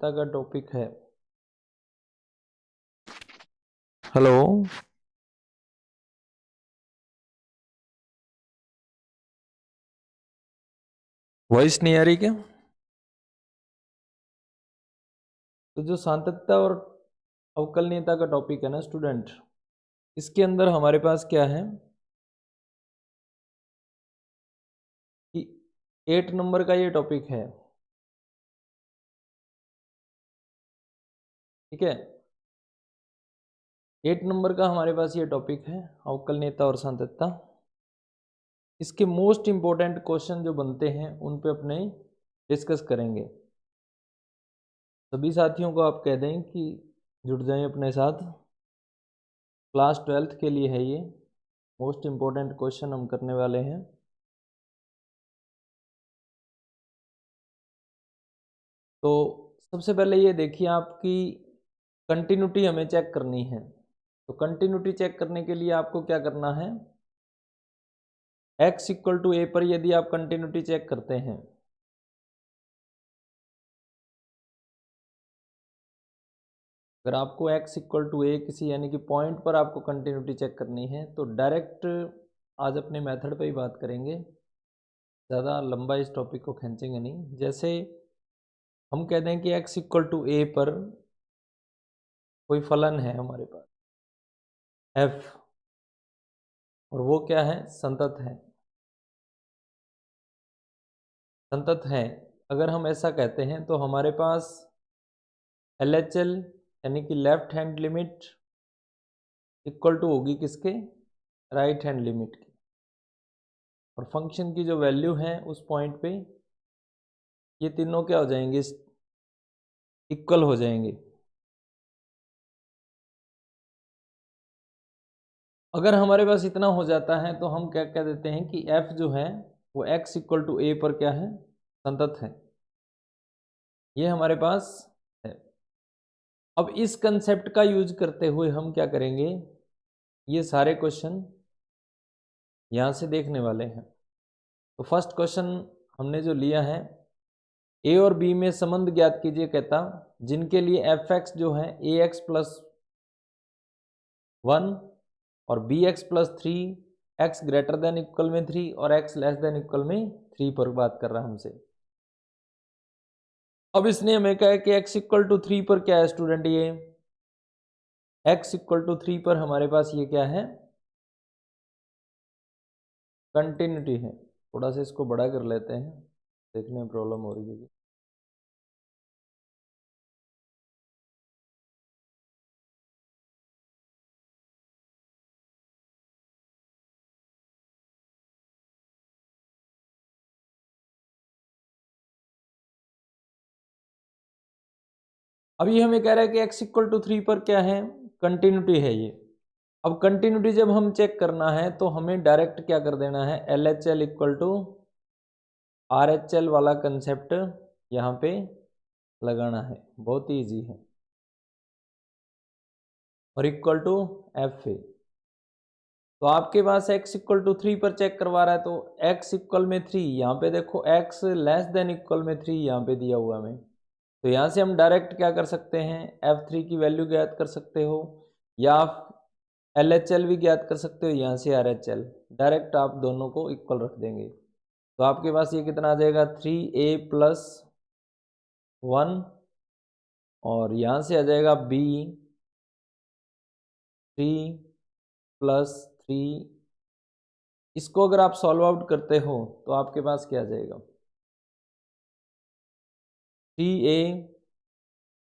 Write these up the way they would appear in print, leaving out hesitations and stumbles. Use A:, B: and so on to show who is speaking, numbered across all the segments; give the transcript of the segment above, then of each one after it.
A: का टॉपिक है। Hello, voice नहीं आ रही क्या? तो जो सांतत्य और अवकलनीयता का टॉपिक है ना स्टूडेंट, इसके अंदर हमारे पास क्या है कि 8 नंबर का ये टॉपिक है। ठीक है, 8 नंबर का हमारे पास ये टॉपिक है, अवकलनीयता और सांतत्य। इसके मोस्ट इंपॉर्टेंट क्वेश्चन जो बनते हैं उन पे अपने डिस्कस करेंगे। सभी साथियों को आप कह दें कि जुड़ जाएं अपने साथ। क्लास 12th के लिए है ये, मोस्ट इंपॉर्टेंट क्वेश्चन हम करने वाले हैं। तो सबसे पहले ये देखिए, आपकी कंटिन्यूटी हमें चेक करनी है। तो कंटिन्यूटी चेक करने के लिए आपको क्या करना है, x इक्वल टू ए पर यदि आप कंटिन्यूटी चेक करते हैं, अगर आपको x इक्वल टू ए किसी यानी कि पॉइंट पर आपको कंटिन्यूटी चेक करनी है, तो डायरेक्ट आज अपने मेथड पे ही बात करेंगे, ज़्यादा लंबा इस टॉपिक को खींचेंगे नहीं। जैसे हम कह दें कि x इक्वल टू ए पर कोई फलन है हमारे पास f, और वो क्या है, संतत है। संतत है, अगर हम ऐसा कहते हैं तो हमारे पास LHL यानी कि left hand limit equal to होगी किसके, राइट हैंड लिमिट की। और फंक्शन की जो वैल्यू है उस पॉइंट पे ये तीनों क्या हो जाएंगे, इक्वल हो जाएंगे। अगर हमारे पास इतना हो जाता है तो हम क्या कह देते हैं कि f जो है वो x इक्वल टू ए पर क्या है, संतत है। ये हमारे पास है। अब इस कंसेप्ट का यूज करते हुए हम क्या करेंगे, ये सारे क्वेश्चन यहाँ से देखने वाले हैं। तो फर्स्ट क्वेश्चन हमने जो लिया है, ए और बी में संबंध ज्ञात कीजिए, कहता जिनके लिए एफ एक्स जो है ए एक्स प्लस 1 और b x plus 3, x greater than equal में 3 और एक्स लेस देन इक्वल में 3 पर बात कर रहा है हमसे। अब इसने हमें कहा है कि एक्स इक्वल टू 3 पर क्या है स्टूडेंट, ये एक्स इक्वल टू 3 पर हमारे पास ये क्या है, कंटिन्यूटी है। थोड़ा सा इसको बड़ा कर लेते हैं, देखने में प्रॉब्लम हो रही है। अब ये हमें कह रहा है कि x इक्वल टू 3 पर क्या है, कंटिन्यूटी है ये। अब कंटिन्यूटी जब हम चेक करना है तो हमें डायरेक्ट क्या कर देना है, LHL इक्वल टू RHL वाला कंसेप्ट यहाँ पे लगाना है, बहुत ही ईजी है। और इक्वल टू FA, तो आपके पास x इक्वल टू 3 पर चेक करवा रहा है, तो x इक्वल में 3, यहाँ पे देखो x लेस देन इक्वल में 3 यहाँ पे दिया हुआ हमें। तो यहाँ से हम डायरेक्ट क्या कर सकते हैं, F3 की वैल्यू ज्ञात कर सकते हो, या LHL भी ज्ञात कर सकते हो, यहाँ से RHL डायरेक्ट आप दोनों को इक्वल रख देंगे। तो आपके पास ये कितना आ जाएगा, 3A प्लस 1, और यहाँ से आ जाएगा B 3 प्लस 3। इसको अगर आप सॉल्व आउट करते हो तो आपके पास क्या आ जाएगा, 3A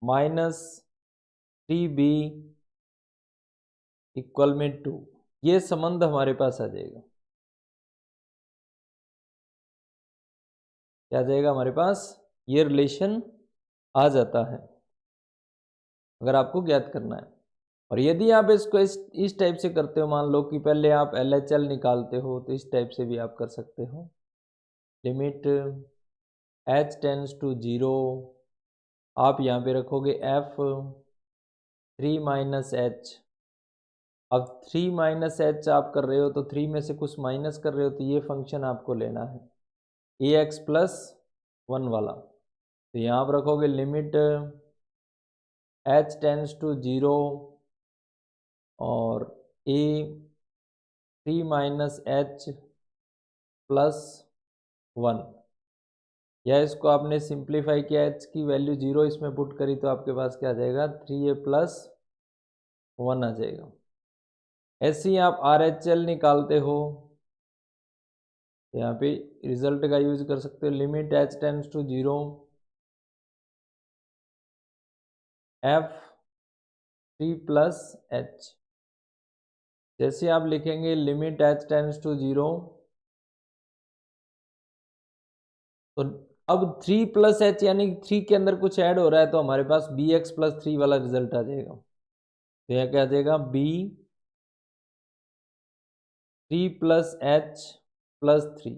A: माइनस 3B इक्वल में 2, ये संबंध हमारे पास आ जाएगा। क्या आ जाएगा हमारे पास, ये रिलेशन आ जाता है अगर आपको ज्ञात करना है। और यदि आप इसको इस टाइप से करते हो, मान लो कि पहले आप LHL निकालते हो, तो इस टाइप से भी आप कर सकते हो। लिमिट h टेंड्स टू 0, आप यहाँ पे रखोगे f3 माइनस एच। अब 3 माइनस एच आप कर रहे हो तो 3 में से कुछ माइनस कर रहे हो, तो ये फंक्शन आपको लेना है AX प्लस 1 वाला। तो यहाँ आप रखोगे लिमिट h टेंड्स टू 0 और a 3 माइनस h प्लस 1, या इसको आपने सिंप्लीफाई किया, h की वैल्यू 0 इसमें पुट करी तो आपके पास क्या आ जाएगा 3a प्लस 1 आ जाएगा। ऐसे ही आप RHL निकालते हो, यहाँ पे रिजल्ट का यूज कर सकते हो, limit h tends to 0 f 3 plus h। जैसे आप लिखेंगे लिमिट h टेंड्स टू 0, तो अब 3 प्लस h यानी 3 के अंदर कुछ ऐड हो रहा है तो हमारे पास bx प्लस 3 वाला रिजल्ट आ जाएगा। तो यह क्या आ जाएगा b 3 प्लस h प्लस 3।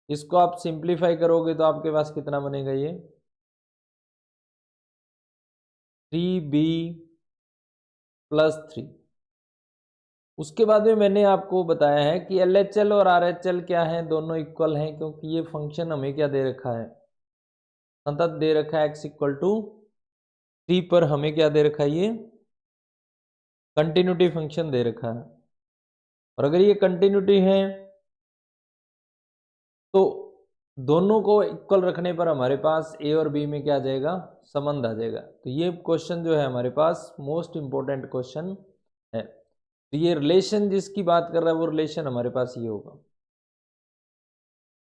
A: इसको आप सिंप्लीफाई करोगे तो आपके पास कितना बनेगा, ये 3b प्लस 3। उसके बाद में मैंने आपको बताया है कि LHL और RHL क्या है, दोनों इक्वल हैं, क्योंकि ये फंक्शन हमें क्या दे रखा है, संतत दे रखा है x इक्वल टू 3 पर हमें क्या दे रखा है, ये कंटिन्यूटी फंक्शन दे रखा है। और अगर ये कंटिन्यूटी है तो दोनों को इक्वल रखने पर हमारे पास a और b में क्या आ जाएगा, संबंध आ जाएगा। तो ये क्वेश्चन जो है हमारे पास मोस्ट इंपॉर्टेंट क्वेश्चन है। तो ये रिलेशन जिसकी बात कर रहा है वो रिलेशन हमारे पास ये होगा।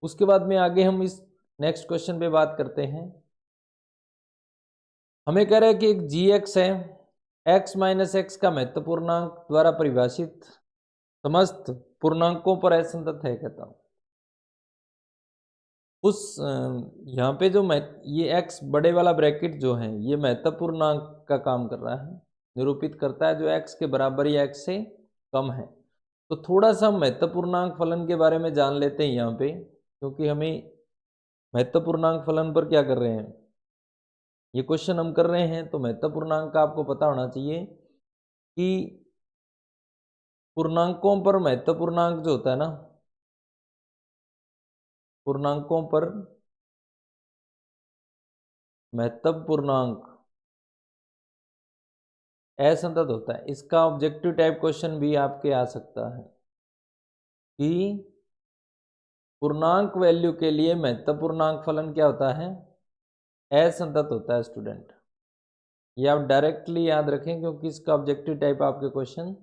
A: उसके बाद में आगे हम इस नेक्स्ट क्वेश्चन पे बात करते हैं। हमें कह रहा है कि एक gx है, x माइनस एक्स का महत्व पूर्णांक द्वारा परिभाषित समस्त पूर्णांकों पर असंतत है, कहता हूं। उस यहाँ पे जो ये x बड़े वाला ब्रैकेट जो है ये महत्वपूर्णांक का काम कर रहा है, निरूपित करता है जो x के बराबर या x से कम है। तो थोड़ा सा महत्वपूर्णांक फलन के बारे में जान लेते हैं यहाँ पे, क्योंकि हमें महत्वपूर्णांक फलन पर क्या कर रहे हैं, ये क्वेश्चन हम कर रहे हैं। तो महत्वपूर्णांक का आपको पता होना चाहिए कि पूर्णांकों पर महत्वपूर्णांक जो होता है ना, पूर्णांकों पर महत्वपूर्णांक असंतत होता है। इसका ऑब्जेक्टिव टाइप क्वेश्चन भी आपके आ सकता है कि पूर्णांक वैल्यू के लिए महत्वपूर्णांक फलन क्या होता है, असंतत होता है स्टूडेंट। ये आप डायरेक्टली याद रखें, क्योंकि इसका ऑब्जेक्टिव टाइप आपके क्वेश्चन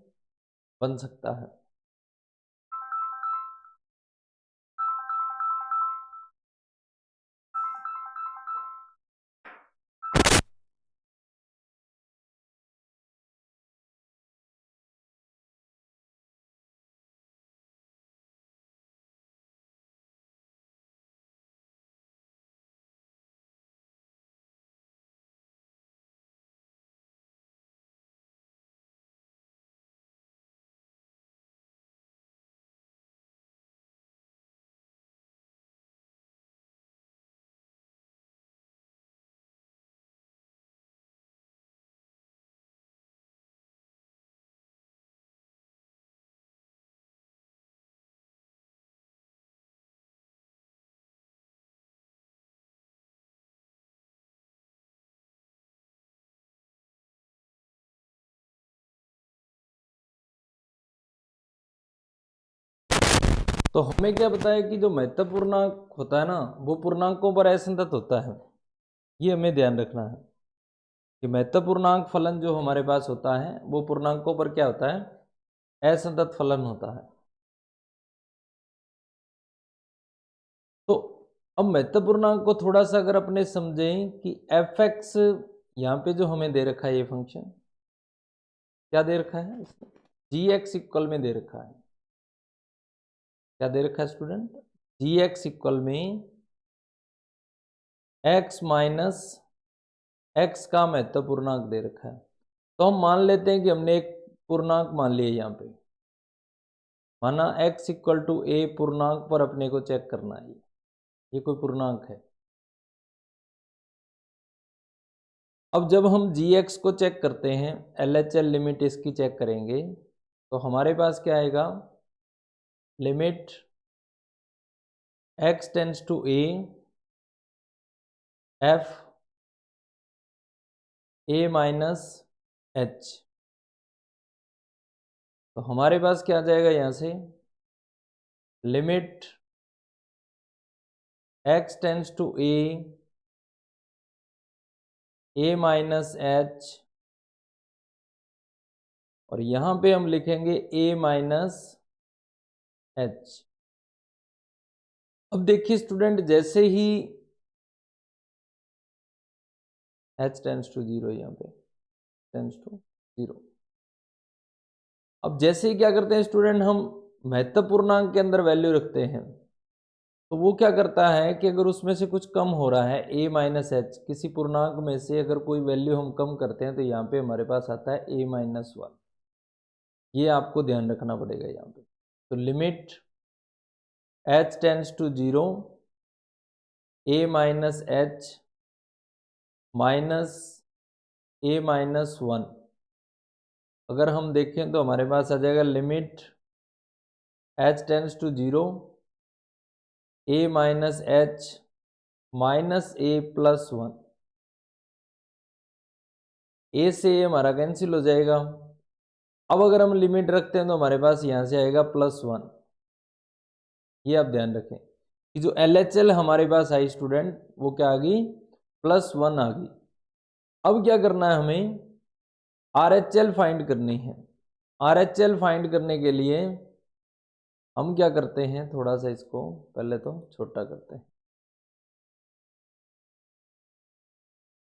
A: बन सकता है। तो हमें क्या बताया कि जो महत्वपूर्णांक होता है ना वो पूर्णांकों पर असंतत होता है। ये हमें ध्यान रखना है कि महत्वपूर्णांक फलन जो हमारे पास होता है वो पूर्णांकों पर क्या होता है, असंतत फलन होता है। तो अब महत्वपूर्णांक को थोड़ा सा अगर अपने समझें कि एफ एक्स यहाँ पे जो हमें दे रखा है, ये फंक्शन क्या दे रखा है, जी एक्स इक्वल में दे रखा है। क्या दे रखा है स्टूडेंट, जी एक्स इक्वल में एक्स माइनस एक्स का महत्वपूर्णांक दे रखा है। तो हम मान लेते हैं कि हमने एक पूर्णांक मान लिया यहाँ पे, माना x इक्वल टू ए पूर्णांक पर अपने को चेक करना है, ये कोई पूर्णांक है। अब जब हम gx को चेक करते हैं, LHL लिमिट इसकी चेक करेंगे, तो हमारे पास क्या आएगा, limit x tends to a f a minus h, तो हमारे पास क्या आ जाएगा यहां से, limit x tends to a minus h, और यहां पे हम लिखेंगे ए माइनस एच। अब देखिए स्टूडेंट, जैसे ही h टेंड्स टू जीरो, यहाँ पे टेंड्स टू जीरो, अब जैसे ही क्या करते हैं स्टूडेंट, हम महत्वपूर्णांक के अंदर वैल्यू रखते हैं, तो वो क्या करता है कि अगर उसमें से कुछ कम हो रहा है, a माइनस एच, किसी पूर्णांक में से अगर कोई वैल्यू हम कम करते हैं, तो यहाँ पे हमारे पास आता है a माइनस वन। ये आपको ध्यान रखना पड़ेगा यहाँ पे। तो limit h tends to zero, a minus h minus a minus one, अगर हम देखें तो हमारे पास आ जाएगा limit h tends to zero, a minus h minus a plus one. a से a हमारा कैंसिल हो जाएगा। अब अगर हम लिमिट रखते हैं तो हमारे पास यहां से आएगा प्लस वन। ये आप ध्यान रखें कि जो LHL हमारे पास आई स्टूडेंट, वो क्या आ गई, प्लस वन आ गई। अब क्या करना है, हमें RHL फाइंड करनी है। RHL फाइंड करने के लिए हम क्या करते हैं, थोड़ा सा इसको पहले तो छोटा करते हैं।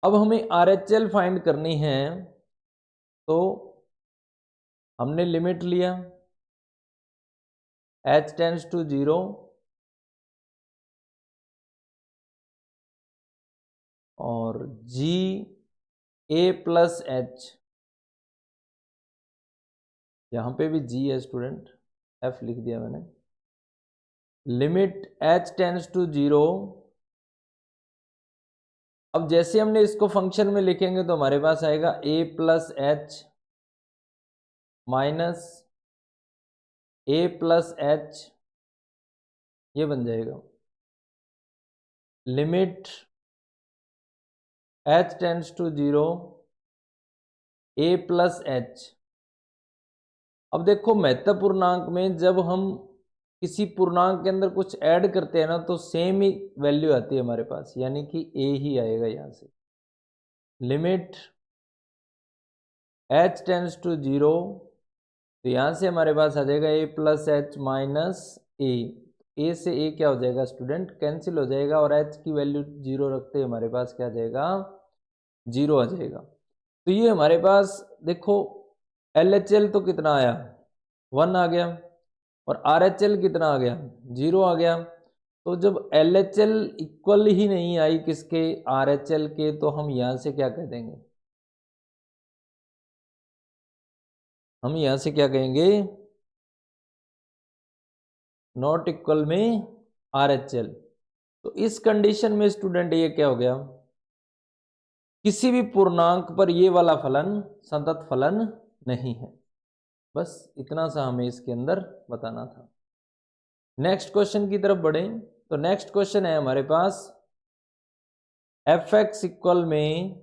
A: अब हमें RHL फाइंड करनी है, तो हमने लिमिट लिया h टेंड्स टू जीरो, और g a प्लस एच, यहां पे भी g है स्टूडेंट, f लिख दिया मैंने। Limit h tends to zero, अब जैसे हमने इसको फंक्शन में लिखेंगे तो हमारे पास आएगा a plus h minus a plus h, ये बन जाएगा। Limit h tends to zero, a plus h. अब देखो महत्वपूर्णांक में जब हम किसी पूर्णांक के अंदर कुछ ऐड करते हैं ना, तो सेम ही वैल्यू आती है हमारे पास, यानी कि a ही आएगा यहां से। Limit h tends to zero, तो यहां से हमारे पास आ जाएगा a plus h minus a से a क्या हो जाएगा स्टूडेंट, कैंसिल हो जाएगा, और h की वैल्यू जीरो रखते हैं हमारे पास क्या आ जाएगा, जीरो आ जाएगा। तो ये हमारे पास देखो LHL तो कितना आया, वन आ गया, और RHL कितना आ गया, जीरो आ गया। तो जब LHL इक्वल ही नहीं आई किसके, RHL के, तो हम यहां से क्या कह देंगे, हम यहां से क्या कहेंगे, नॉट इक्वल में RHL। तो इस कंडीशन में स्टूडेंट ये क्या हो गया, किसी भी पूर्णांक पर ये वाला फलन संतत फलन नहीं है। बस इतना सा हमें इसके अंदर बताना था। नेक्स्ट क्वेश्चन की तरफ बढ़े, तो नेक्स्ट क्वेश्चन है हमारे पास fx इक्वल में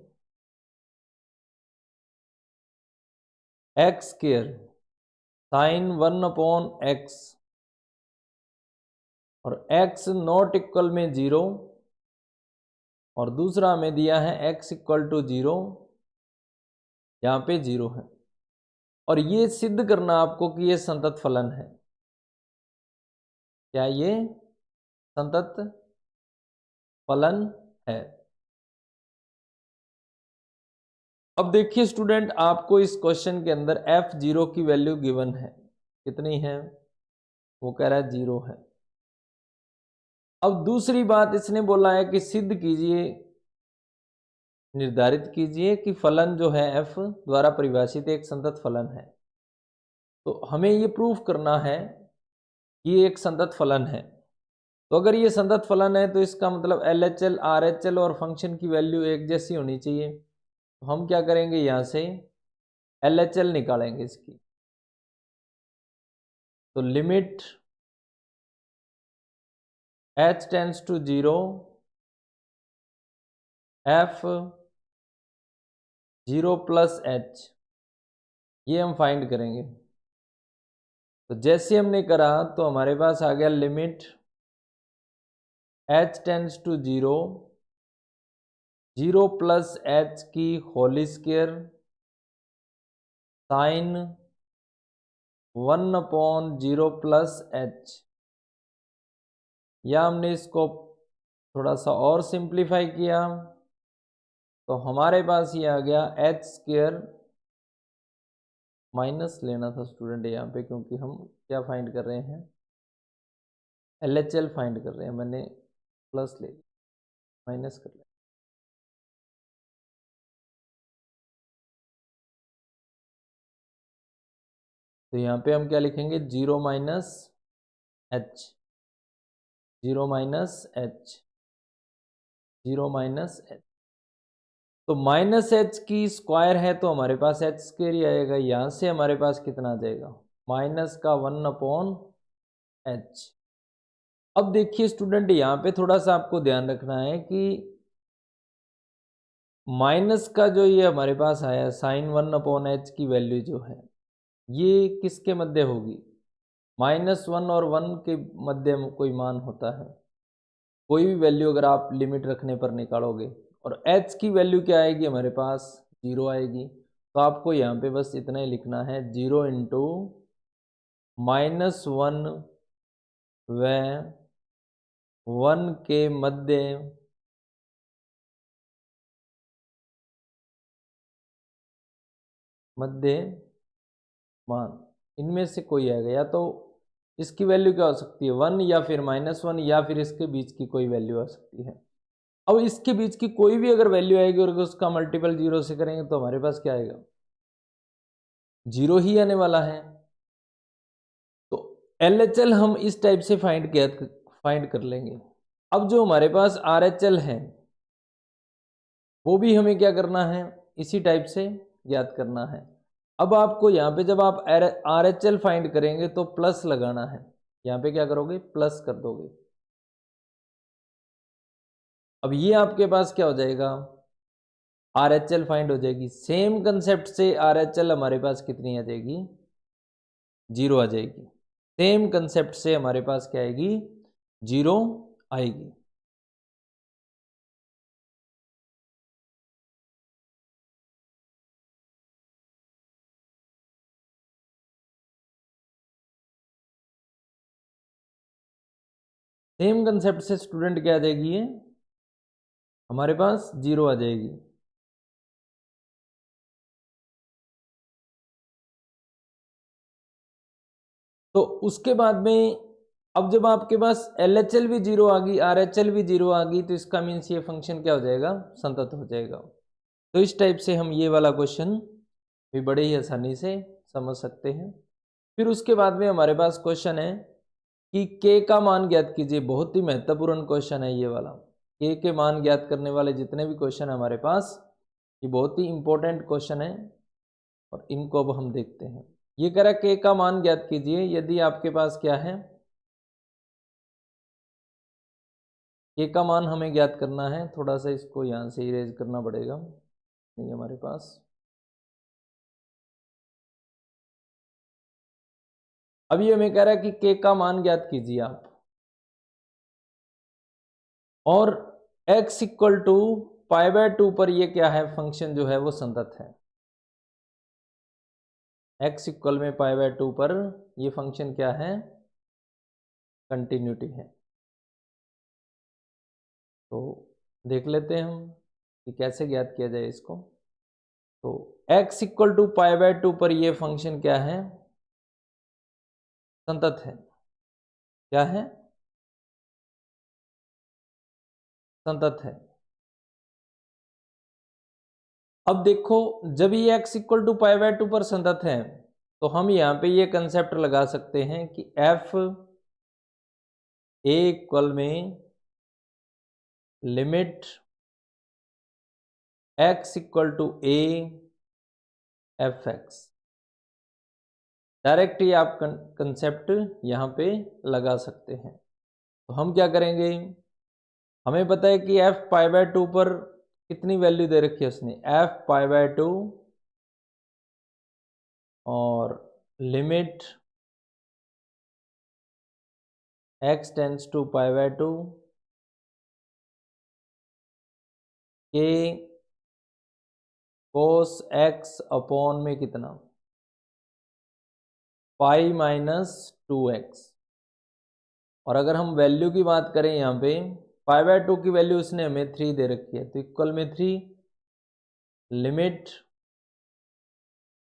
A: x square sine one upon x, और x नॉट इक्वल में जीरो, और दूसरा हमें दिया है x इक्वल टू जीरो, यहां पे जीरो है। और ये सिद्ध करना आपको कि ये संतत फलन है। क्या ये संतत फलन है? अब देखिए स्टूडेंट, आपको इस क्वेश्चन के अंदर f0 की वैल्यू गिवन है, कितनी है, वो कह रहा है जीरो है। अब दूसरी बात इसने बोला है कि सिद्ध कीजिए, निर्धारित कीजिए कि फलन जो है f द्वारा परिभाषित एक संतत फलन है। तो हमें ये प्रूफ करना है कि ये एक संतत फलन है। तो अगर ये संतत फलन है तो इसका मतलब LHL RHL और फंक्शन की वैल्यू एक जैसी होनी चाहिए। तो हम क्या करेंगे, यहां से LHL निकालेंगे इसकी। तो limit h tends to zero, f 0 plus h, ये हम फाइंड करेंगे। तो जैसे हमने करा तो हमारे पास आ गया limit h tends to 0, 0 plus H की whole square sine 1/0 plus H, या हमने इसको थोड़ा सा और सिंप्लीफाई किया तो हमारे पास ये आ गया एच स्क्वायर, माइनस लेना था स्टूडेंट यहाँ पे, क्योंकि हम क्या फाइंड कर रहे हैं, LHL फाइंड कर रहे हैं, मैंने प्लस ले लिया, माइनस कर लिया। तो यहाँ पे हम क्या लिखेंगे, 0 minus H, 0 minus H, 0 minus h. तो माइनस एच की स्क्वायर है तो हमारे पास एच स्क्वायर ही आएगा। यहाँ से हमारे पास कितना आ जाएगा, माइनस का 1/h। अब देखिए स्टूडेंट, यहाँ पे थोड़ा सा आपको ध्यान रखना है कि माइनस का जो ये हमारे पास आया साइन 1/h की वैल्यू जो है, ये किसके मध्य होगी, -1 और 1 के मध्य में कोई मान होता है। कोई भी वैल्यू अगर आप लिमिट रखने पर निकालोगे, और h की वैल्यू क्या आएगी हमारे पास, 0 आएगी। तो आपको यहाँ पे बस इतना ही लिखना है, 0 इंटू -1 व 1 के मध्य मान, इनमें से कोई आएगा। या तो इसकी वैल्यू क्या हो सकती है, 1 या फिर -1, या फिर इसके बीच की कोई वैल्यू आ सकती है। अब इसके बीच की कोई भी अगर वैल्यू आएगी और उसका मल्टीपल 0 से करेंगे तो हमारे पास क्या आएगा, 0 ही आने वाला है। तो LHL हम इस टाइप से फाइंड कर लेंगे। अब जो हमारे पास RHL है वो भी हमें क्या करना है, इसी टाइप से ज्ञात करना है। अब आपको यहाँ पे जब आप RHL फाइंड करेंगे तो प्लस लगाना है, यहाँ पे क्या करोगे, प्लस कर दोगे। अब ये आपके पास क्या हो जाएगा, RHL फाइंड हो जाएगी। सेम कंसेप्ट से RHL हमारे पास कितनी आ जाएगी, 0 आ जाएगी। सेम कंसेप्ट से हमारे पास क्या आएगी, 0 आएगी। सेम कंसेप्ट से स्टूडेंट क्या आ जाएगी, ये हमारे पास 0 आ जाएगी। तो उसके बाद में अब जब आपके पास LHL भी 0 आ गई, RHL भी 0 आ गई, तो इसका मीन्स ये फंक्शन क्या हो जाएगा, संतत हो जाएगा। तो इस टाइप से हम ये वाला क्वेश्चन भी बड़े ही आसानी से समझ सकते हैं। फिर उसके बाद में हमारे पास क्वेश्चन है कि k का मान ज्ञात कीजिए। बहुत ही महत्वपूर्ण क्वेश्चन है ये वाला। k के मान ज्ञात करने वाले जितने भी क्वेश्चन है हमारे पास, ये बहुत ही इंपॉर्टेंट क्वेश्चन है और इनको अब हम देखते हैं। ये कह रहा है k का मान ज्ञात कीजिए। यदि आपके पास क्या है, k का मान हमें ज्ञात करना है। थोड़ा सा इसको यहाँ से इरेज करना पड़ेगा, नहीं हमारे पास। अभी हमें कह रहा है कि k का मान ज्ञात कीजिए आप, और x इक्वल टू π/2 पर ये क्या है, फंक्शन जो है वो संतत है। x इक्वल में π/2 पर ये फंक्शन क्या है, कंटिन्यूटी है। तो देख लेते हैं हम कि कैसे ज्ञात किया जाए इसको। तो x इक्वल टू π/2 पर ये फंक्शन क्या है, संतत है। क्या है, संतत है। अब देखो, जब ये x इक्वल टू π/2 पर संतत है तो हम यहाँ पे ये कंसेप्ट लगा सकते हैं कि f a इक्वल में limit x equal to a f(x). Direct ही आप कंसेप्ट यहाँ पे लगा सकते हैं। तो हम क्या करेंगे, हमें पता है कि f π/2 पर कितनी वैल्यू दे रखी है उसने, एफ पाई बाय 2 और limit x tends to pi by 2 के कोस x अपॉन में कितना, पाई माइनस 2x। और अगर हम वैल्यू की बात करें यहाँ पे पाई बाय 2 की वैल्यू उसने हमें 3 दे रखी है, तो इक्वल में 3 limit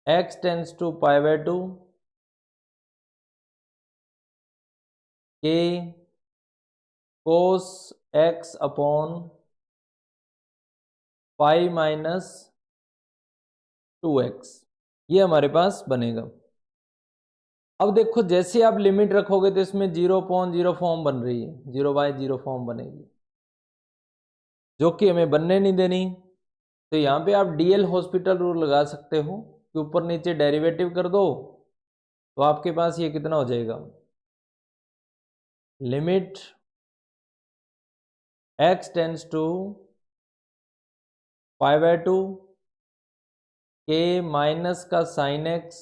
A: x tends to pi by 2 के cos x upon pi minus 2x, ये हमारे पास बनेगा। अब देखो जैसे आप लिमिट रखोगे तो इसमें 0/0 फॉर्म बन रही है, 0/0 फॉर्म बनेगी जो कि हमें बनने नहीं देनी। तो यहाँ पे आप डीएल हॉस्पिटल रूल लगा सकते हो कि ऊपर नीचे डेरिवेटिव कर दो, तो आपके पास ये कितना हो जाएगा, limit x tends to pi by 2 के माइनस का साइन x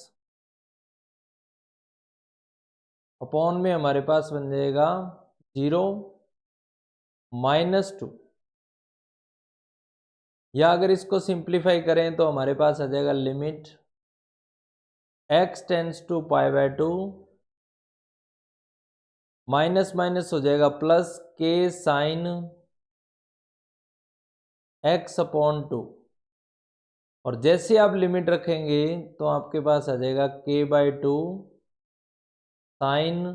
A: अपॉन में हमारे पास बन जाएगा 0 - 2, या अगर इसको सिंप्लीफाई करें तो हमारे पास आ जाएगा limit x tends to pi by 2 minus minus हो जाएगा प्लस के साइन x अपॉन 2। और जैसे आप लिमिट रखेंगे तो आपके पास आ जाएगा k by 2 sine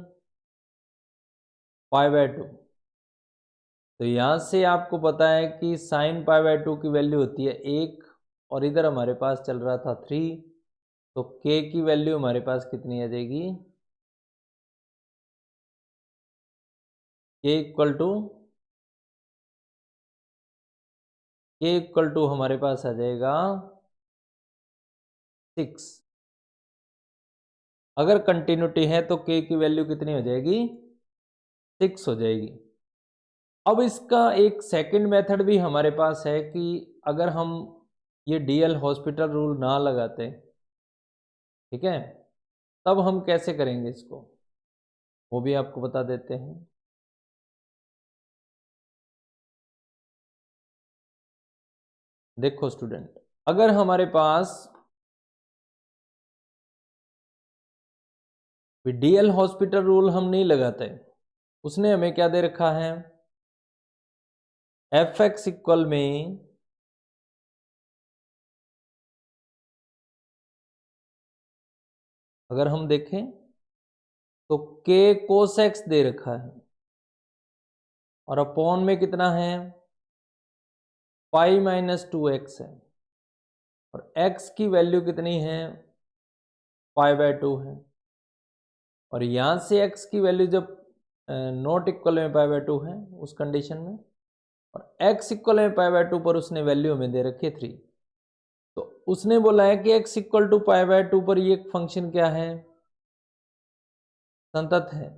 A: pi by 2। तो यहाँ से आपको पता है कि साइन पाई बाय 2 की वैल्यू होती है 1 और इधर हमारे पास चल रहा था 3, तो k की वैल्यू हमारे पास कितनी आ जाएगी, k इक्वल टू हमारे पास आ जाएगा 6। अगर कंटिन्यूटी है तो k की वैल्यू कितनी हो जाएगी, 6 हो जाएगी। अब इसका एक सेकंड मेथड भी हमारे पास है कि अगर हम ये डीएल हॉस्पिटल रूल ना लगाते, ठीक है, तब हम कैसे करेंगे इसको, वो भी आपको बता देते हैं। देखो स्टूडेंट, अगर हमारे पास डीएल हॉस्पिटल रूल हम नहीं लगाते, उसने हमें क्या दे रखा है, एफ एक्स इक्वल में अगर हम देखें तो k कोस एक्स दे रखा है और अपॉन में कितना है, पाई माइनस 2x है और x की वैल्यू कितनी है, पाई बाय 2 है। और यहाँ से x की वैल्यू जब नॉट इक्वल में पाई बाय 2 है उस कंडीशन में, और x इक्वल में पाई बाय 2 पर उसने वैल्यू हमें दे रखी है 3, तो उसने बोला है कि x equal to pi by 2 पर ये फंक्शन क्या है, संतत है।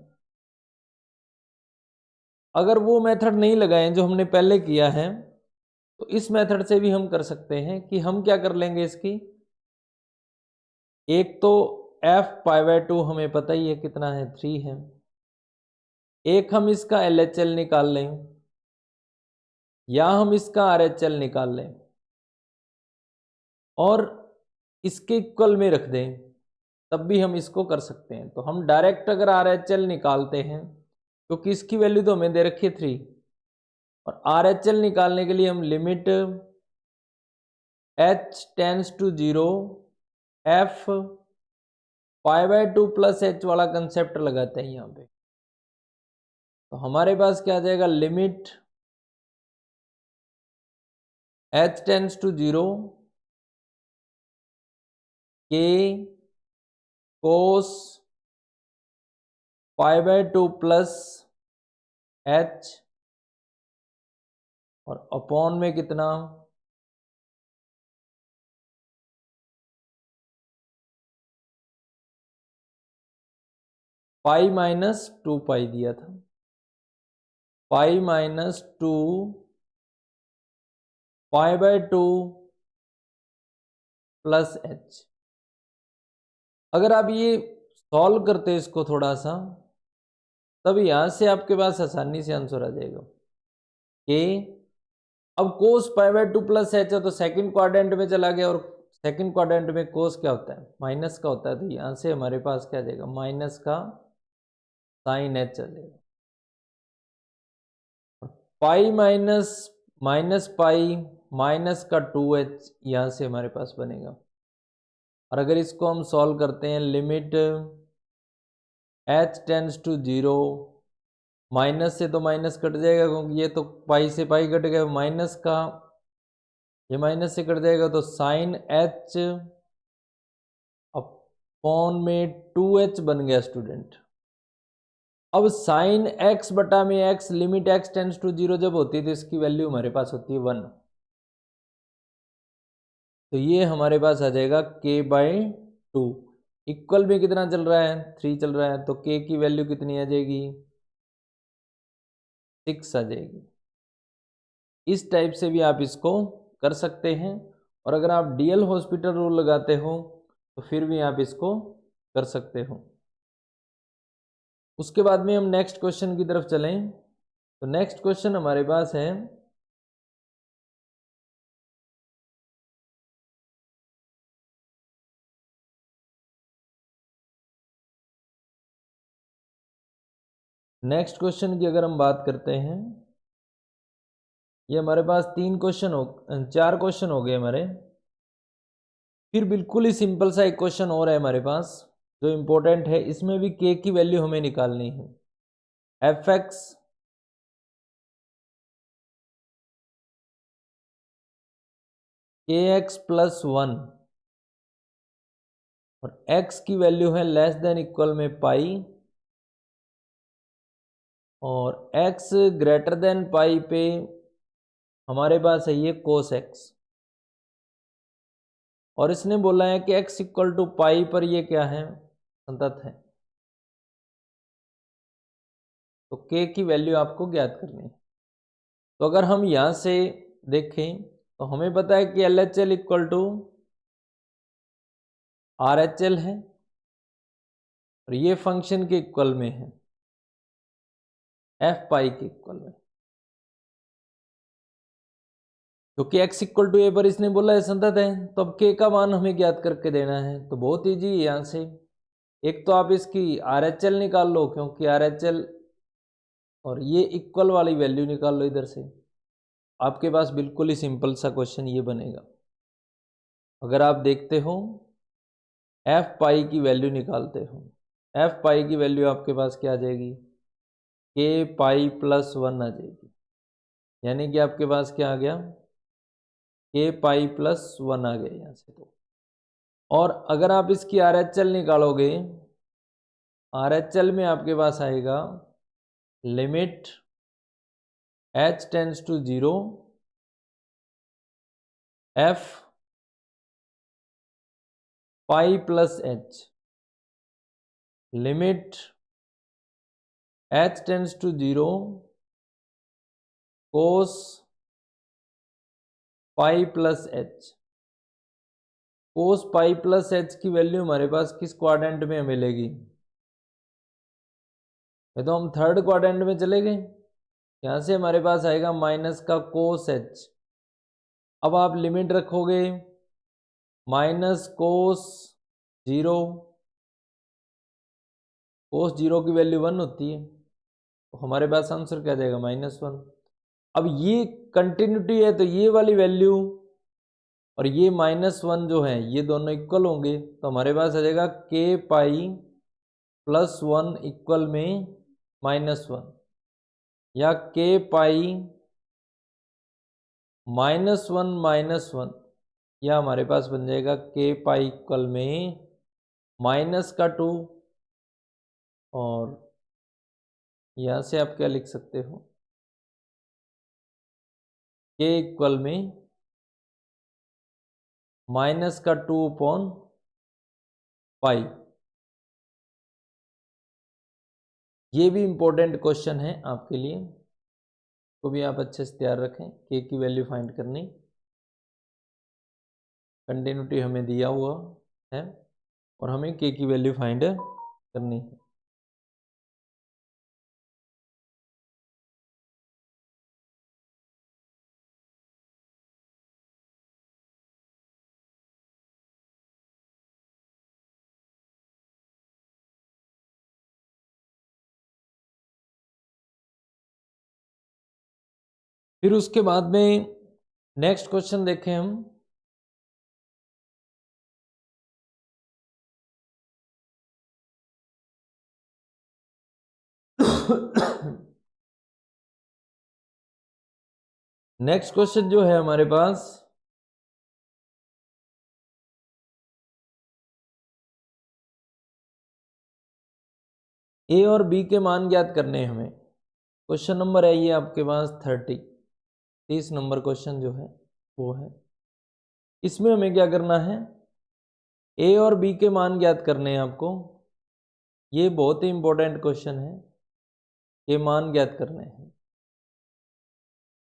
A: अगर वो मेथड नहीं लगाएं जो हमने पहले किया है, तो इस मेथड से भी हम कर सकते हैं कि हम क्या कर लेंगे इसकी, एक तो f पाई बाय 2 हमें पता ही है कितना है, 3 है, एक हम इसका LHL निकाल लें या हम इसका RHL निकाल लें और इसके इक्वल में रख दें, तब भी हम इसको कर सकते हैं। तो हम डायरेक्ट अगर RHL निकालते हैं, क्योंकि इसकी वैल्यू तो हमें दे रखी है 3, और RHL निकालने के लिए हम limit h tends to 0 f pi by 2 plus h वाला कंसेप्ट लगाते हैं यहाँ पे, तो हमारे पास क्या आ जाएगा, limit h tends to 0 k cos pi by 2 plus h और अपॉन में कितना, पाई माइनस 2 पाई दिया था, पाई माइनस 2 π/2 प्लस h। अगर आप ये सॉल्व करते हैं इसको थोड़ा सा, तब यहां से आपके पास आसानी से आंसर आ जाएगा कि अब कोस π/2 प्लस h है तो सेकंड क्वाड्रेंट में चला गया, और सेकंड क्वाड्रेंट में कोस क्या होता है, माइनस का होता है, तो यहां से हमारे पास क्या आ जाएगा, माइनस का साइन h आ जाएगा। Pi minus minus pi minus का 2h यहां से हमारे पास बनेगा। और अगर इसको हम सॉल्व करते हैं, limit h tends to 0, minus से तो माइनस कट जाएगा क्योंकि ये तो पाई से पाई कट गया, माइनस का ये माइनस से कट जाएगा, तो साइन h अपॉन में 2h बन गया स्टूडेंट। अब साइन x बटा में x, limit x tends to 0 जब होती है तो इसकी वैल्यू हमारे पास होती है 1, तो ये हमारे पास आ जाएगा k/2। इक्वल में कितना चल रहा है, 3 चल रहा है, तो k की वैल्यू कितनी आ जाएगी, 6 आ जाएगी। इस टाइप से भी आप इसको कर सकते हैं, और अगर आप डीएल हॉस्पिटल रूल लगाते हो तो फिर भी आप इसको कर सकते हो। उसके बाद में हम नेक्स्ट क्वेश्चन की तरफ चलें, तो नेक्स्ट क्वेश्चन हमारे पास है नेक्स्ट क्वेश्चन की अगर हम बात करते हैं, ये हमारे पास 4 क्वेश्चन हो गए हमारे। फिर बिल्कुल ही सिंपल सा एक क्वेश्चन और है हमारे पास जो इंपॉर्टेंट है, इसमें भी k की वैल्यू हमें निकालनी है। fx kx प्लस 1 और x की वैल्यू है लेस देन इक्वल में पाई, और x ग्रेटर देन पाई पे हमारे पास है ये कोस x, और इसने बोला है कि x इक्वल टू पाई पर ये क्या है, संतत है। तो k की वैल्यू आपको ज्ञात करनी है। तो अगर हम यहां से देखें तो हमें पता है कि LHL इक्वल टू RHL है, और ये फंक्शन के इक्वल में है, f पाई के इक्वल में, क्योंकि x इक्वल टू ए पर इसने बोला है संतत है। तो अब k का मान हमें ज्ञात करके देना है, तो बहुत ईजी है। यहाँ से एक तो आप इसकी RHL निकाल लो, क्योंकि RHL और ये इक्वल वाली वैल्यू निकाल लो इधर से, आपके पास बिल्कुल ही सिंपल सा क्वेश्चन ये बनेगा। अगर आप देखते हो f पाई की वैल्यू निकालते हो, f पाई की वैल्यू आपके पास क्या आ जाएगी, k पाई प्लस 1 आ जाएगी, यानी कि आपके पास क्या आ गया, k पाई प्लस 1 आ गया यहाँ से। तो और अगर आप इसकी RHL निकालोगे, RHL में आपके पास आएगा limit h tends to 0 f pi plus h, limit h tends to 0 cos pi plus h। Cos pi plus h की वैल्यू हमारे पास किस क्वाड्रेंट में मिलेगी, ये तो हम थर्ड क्वाड्रेंट में चले गए। यहां से हमारे पास आएगा माइनस का कोस h। अब आप लिमिट रखोगे माइनस कोस 0, कोस 0 की वैल्यू 1 होती है, तो हमारे पास आंसर क्या जाएगा, -1। अब ये कंटिन्यूटी है, तो ये वाली वैल्यू और ये -1 जो है ये दोनों इक्वल होंगे, तो हमारे पास आ जाएगा k पाई प्लस 1 इक्वल में -1, या k पाई -1, या हमारे पास बन जाएगा k पाई इक्वल में -2। और यहां से आप क्या लिख सकते हो, k इक्वल में -2/पाई। ये भी इंपॉर्टेंट क्वेश्चन है आपके लिए, तो भी आप अच्छे से तैयार रखें, k की वैल्यू फाइंड करनी। कंटिन्यूटी हमें दिया हुआ है और हमें के की वैल्यू फाइंड करनी है। फिर उसके बाद में नेक्स्ट क्वेश्चन देखें हम। नेक्स्ट क्वेश्चन जो है हमारे पास, ए और बी के मान ज्ञात करने हैं हमें। क्वेश्चन नंबर है ये आपके पास 30 नंबर क्वेश्चन जो है वो है। इसमें हमें क्या करना है, ए और बी के मान ज्ञात करने हैं आपको। ये बहुत ही इंपॉर्टेंट क्वेश्चन है, ये मान ज्ञात करने हैं,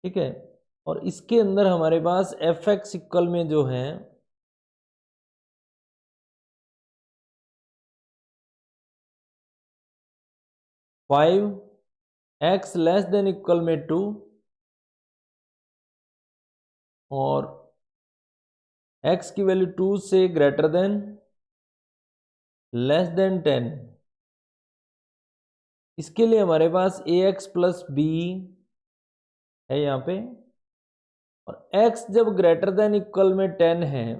A: ठीक है। और इसके अंदर हमारे पास एफ एक्स इक्वल में जो है five, x less than equal में 2 और x की वैल्यू 2 से ग्रेटर देन लेस देन 10। इसके लिए हमारे पास ax प्लस बी है यहाँ पे, और x जब ग्रेटर देन इक्वल में 10 है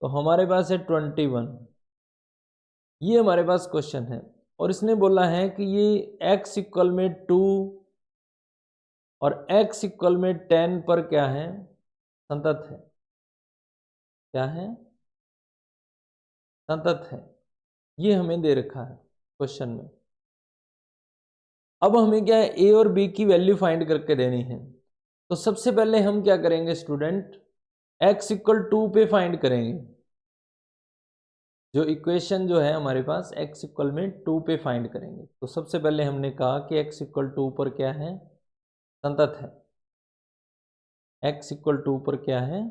A: तो हमारे पास है 21। ये हमारे पास क्वेश्चन है और इसने बोला है कि ये x इक्वल में 2 और x इक्वल में 10 पर क्या है, संतत है। क्या है, संतत है। ये हमें दे रखा है क्वेश्चन में। अब हमें क्या है, ए और बी की वैल्यू फाइंड करके देनी है। तो सबसे पहले हम क्या करेंगे स्टूडेंट, x इक्वल 2 पे फाइंड करेंगे। जो इक्वेशन जो है हमारे पास x इक्वल में 2 पे फाइंड करेंगे। तो सबसे पहले हमने कहा कि x इक्वल 2 पर क्या है, संतत है। x इक्वल 2 पर क्या है,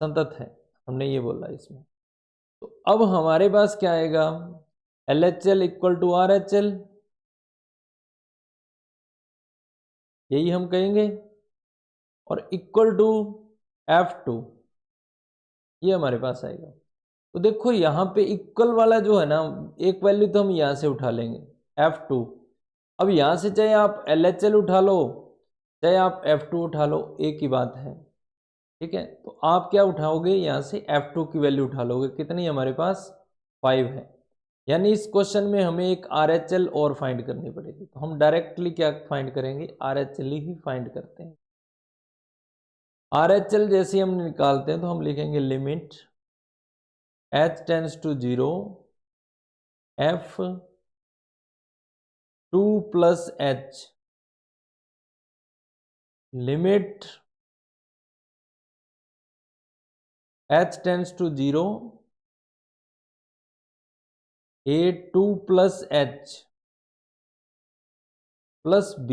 A: संतत है, हमने ये बोला इसमें। तो अब हमारे पास क्या आएगा, LHL इक्वल टू RHL, यही हम कहेंगे, और इक्वल टू F2, ये हमारे पास आएगा। तो देखो यहाँ पे इक्वल वाला जो है ना, एक वैल्यू तो हम यहाँ से उठा लेंगे F2। अब यहाँ से चाहे आप LHL उठा लो चाहे आप F2 उठा लो, एक ही बात है, ठीक है। तो आप क्या उठाओगे, यहाँ से F2 की वैल्यू उठा लोगे। कितनी हमारे पास, 5 है। यानी इस क्वेश्चन में हमें एक RHL और फाइंड करनी पड़ेगी। तो हम डायरेक्टली क्या फाइंड करेंगे, RHL ही फाइंड करते हैं। RHL जैसे हम निकालते हैं तो हम लिखेंगे limit h tends to 0 F2 plus h, limit h tends to 0 A2 plus h plus b,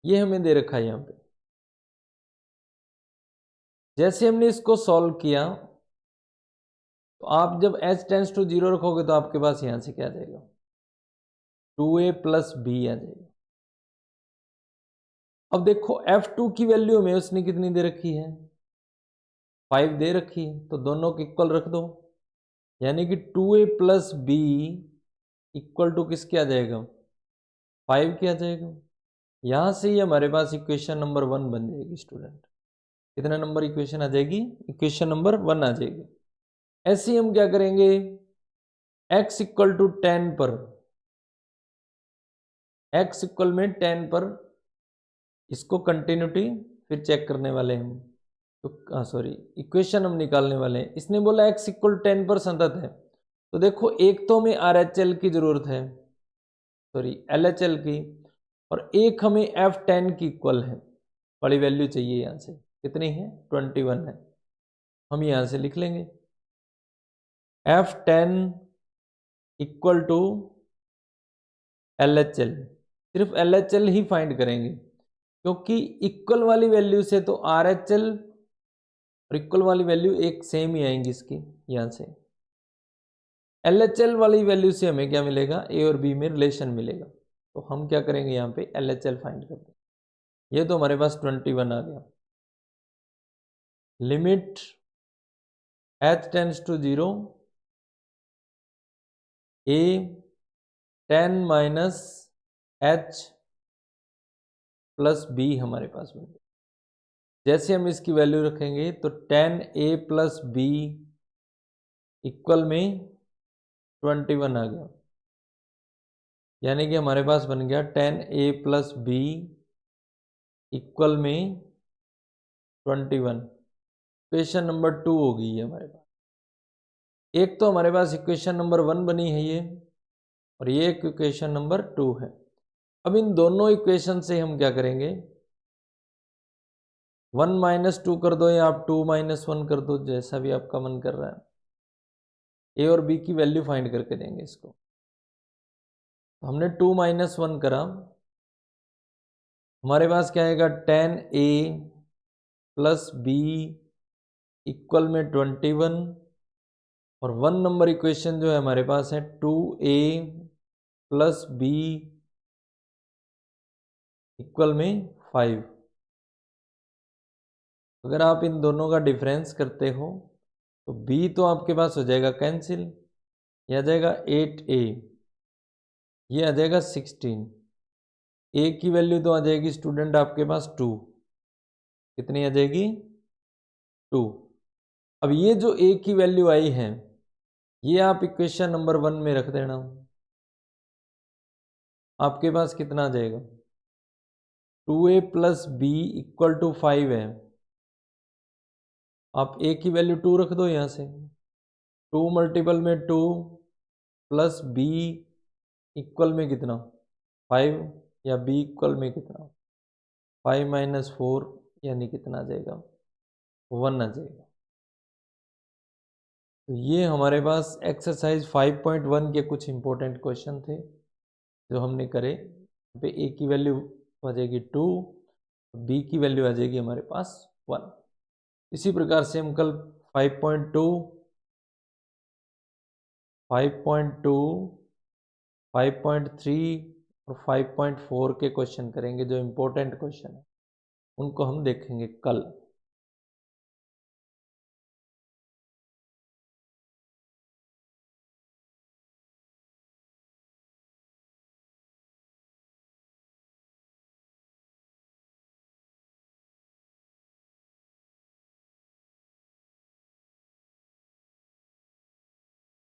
A: ये हमें दे रखा है यहाँ पे। जैसे हमने इसको सॉल्व किया तो आप जब h टेंड्स टू 0 रखोगे तो आपके पास यहां से क्या आ जाएगा, 2a प्लस b आ जाएगा। अब देखो F2 की वैल्यू में उसने कितनी दे रखी है, 5 दे रखी है, तो दोनों को इक्वल रख दो। यानी कि 2a plus B equal to किसके आ जाएगा, 5 के आ जाएगा। यहां से ही हमारे पास इक्वेशन नंबर 1 बन जाएगी स्टूडेंट। कितना नंबर इक्वेशन आ जाएगी, इक्वेशन नंबर 1 आ जाएगी। ऐसे ही हम क्या करेंगे, x इक्वल टू 10 पर, x इक्वल में 10 पर इसको कंटिन्यूटी फिर चेक करने वाले हम। तो सॉरी, इक्वेशन हम निकालने वाले हैं। इसने बोला x इक्वल 10 पर संतत है। तो देखो एक तो हमें RHL की जरूरत है, सॉरी LHL की, और एक हमें F10 की इक्वल है, बड़ी वैल्यू चाहिए। यहाँ से कितनी है, 21 है। हम यहाँ से लिख लेंगे F10 इक्वल टू LHL। सिर्फ LHL ही फाइंड करेंगे क्योंकि इक्वल वाली वैल्यू से तो RHL और इक्वल वाली वैल्यू एक सेम ही आएंगी इसकी यहाँ से। LHL वाली वैल्यू से हमें क्या मिलेगा, ए और बी में रिलेशन मिलेगा। तो हम क्या करेंगे, यहाँ पे LHL फाइंड कर देंगे। ये तो हमारे पास 21 आ गया। Limit h tends to 0, a 10 minus h plus b हमारे पास मिल गया। जैसे हम इसकी वैल्यू रखेंगे तो 10a प्लस बी इक्वल में 21 आ गया, यानी कि हमारे पास बन गया 10a प्लस बी इक्वल में 21। इक्वेशन नंबर 2 होगी ये हमारे पास। एक तो हमारे पास इक्वेशन नंबर 1 बनी है ये, और ये इक्वेशन नंबर 2 है। अब इन दोनों इक्वेशन से हम क्या करेंगे, 1 माइनस 2 कर दो या आप 2 माइनस 1 कर दो, जैसा भी आपका मन कर रहा है। ए और बी की वैल्यू फाइंड करके देंगे इसको। तो हमने 2 माइनस 1 करा, हमारे पास क्या आएगा, 10a प्लस बी इक्वल में 21, और 1 नंबर इक्वेशन जो है हमारे पास है 2a प्लस बी इक्वल में 5। अगर आप इन दोनों का डिफरेंस करते हो तो b तो आपके पास हो जाएगा कैंसिल, यह आ जाएगा 8a, ये आ जाएगा 16। a की वैल्यू तो आ जाएगी स्टूडेंट आपके पास 2, कितनी आ जाएगी, 2। अब ये जो a की वैल्यू आई है ये आप इक्वेशन नंबर 1 में रख देना, आपके पास कितना आ जाएगा, 2a plus B equal to 5 है। आप a की वैल्यू 2 रख दो यहाँ से, 2 मल्टीपल में 2 प्लस बी इक्वल में कितना, 5, या b इक्वल में कितना, 5 माइनस 4, यानी कितना आ जाएगा, 1 आ जाएगा। तो ये हमारे पास एक्सरसाइज 5.1 के कुछ इंपॉर्टेंट क्वेश्चन थे जो हमने करे। पे a की वैल्यू आ जाएगी 2, b की वैल्यू आ जाएगी हमारे पास 1। इसी प्रकार से हम कल 5.2, 5.2, 5.3 और 5.4 के क्वेश्चन करेंगे जो इंपॉर्टेंट क्वेश्चन है, उनको हम देखेंगे कल।